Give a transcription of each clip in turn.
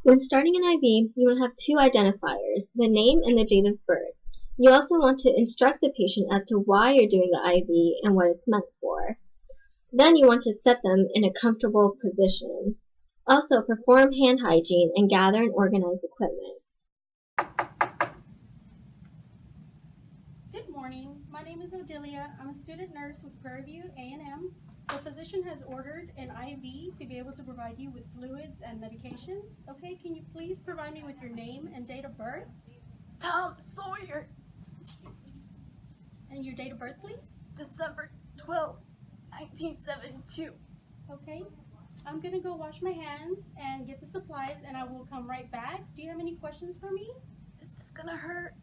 When starting an IV, you will have two identifiers, the name and the date of birth. You also want to instruct the patient as to why you're doing the IV and what it's meant for. Then you want to set them in a comfortable position. Also, perform hand hygiene and gather and organize equipment. Good morning. My name is Odilia. I'm a student nurse with Prairie View A&M. The physician has ordered an IV to be able to provide you with fluids and medications. Okay, can you please provide me with your name and date of birth? Tom Sawyer, And your date of birth, please? December 12, 1972. Okay. I'm gonna go wash my hands and get the supplies and I will come right back. Do you have any questions for me? Is this gonna hurt?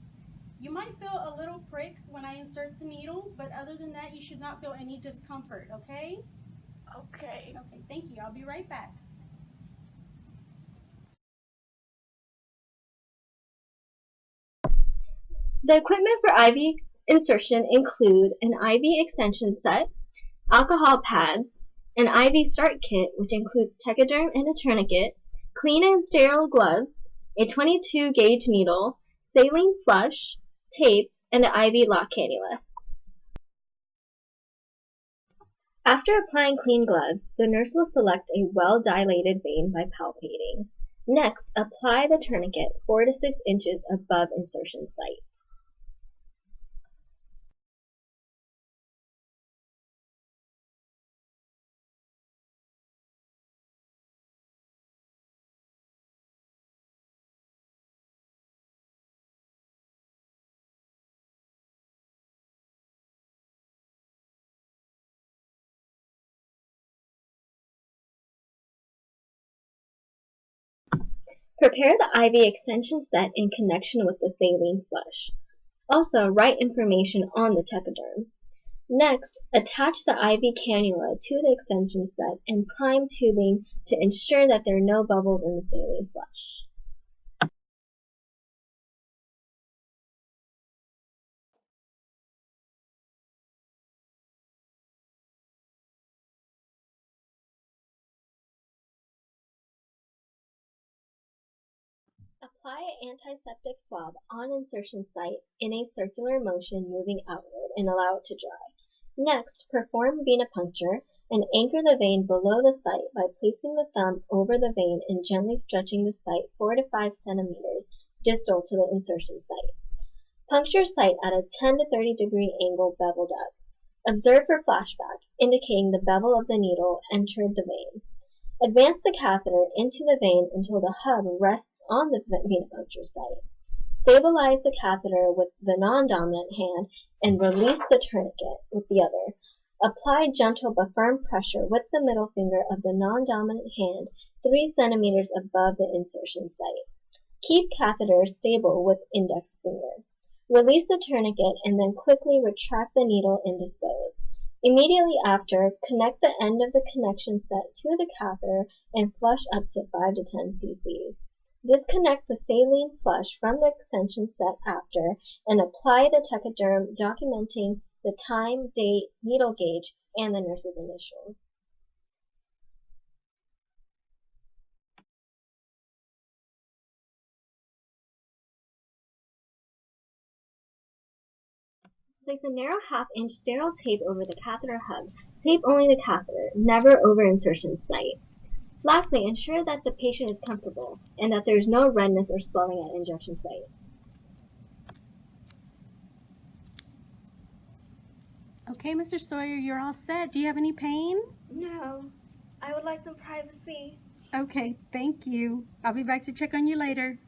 You might feel a little prick when I insert the needle, but other than that, you should not feel any discomfort, okay? Okay. Okay, thank you. I'll be right back. The equipment for IV insertion include an IV extension set, alcohol pads, an IV start kit which includes tegaderm and a tourniquet, clean and sterile gloves, a 22 gauge needle, saline flush, tape, and an IV lock cannula. After applying clean gloves, the nurse will select a well-dilated vein by palpating. Next, apply the tourniquet 4 to 6 inches above insertion site. Prepare the IV extension set in connection with the saline flush. Also, write information on the tegaderm. Next, attach the IV cannula to the extension set and prime tubing to ensure that there are no bubbles in the saline flush. Apply an antiseptic swab on insertion site in a circular motion moving outward and allow it to dry. Next, perform venipuncture and anchor the vein below the site by placing the thumb over the vein and gently stretching the site 4 to 5 centimeters distal to the insertion site. Puncture site at a 10 to 30 degree angle beveled up. Observe for flashback, indicating the bevel of the needle entered the vein. Advance the catheter into the vein until the hub rests on the venipuncture site. Stabilize the catheter with the non-dominant hand and release the tourniquet with the other. Apply gentle but firm pressure with the middle finger of the non-dominant hand 3 centimeters above the insertion site. Keep catheter stable with index finger. Release the tourniquet and then quickly retract the needle and dispose. Immediately after, connect the end of the connection set to the catheter and flush up to 5 to 10 cc. Disconnect the saline flush from the extension set after and apply the tegaderm documenting the time, date, needle gauge, and the nurse's initials. Place a narrow half-inch sterile tape over the catheter hub. Tape only the catheter, never over insertion site. Lastly, ensure that the patient is comfortable and that there is no redness or swelling at injection site. Okay, Mr. Sawyer, you're all set. Do you have any pain? No, I would like some privacy. Okay, thank you. I'll be back to check on you later.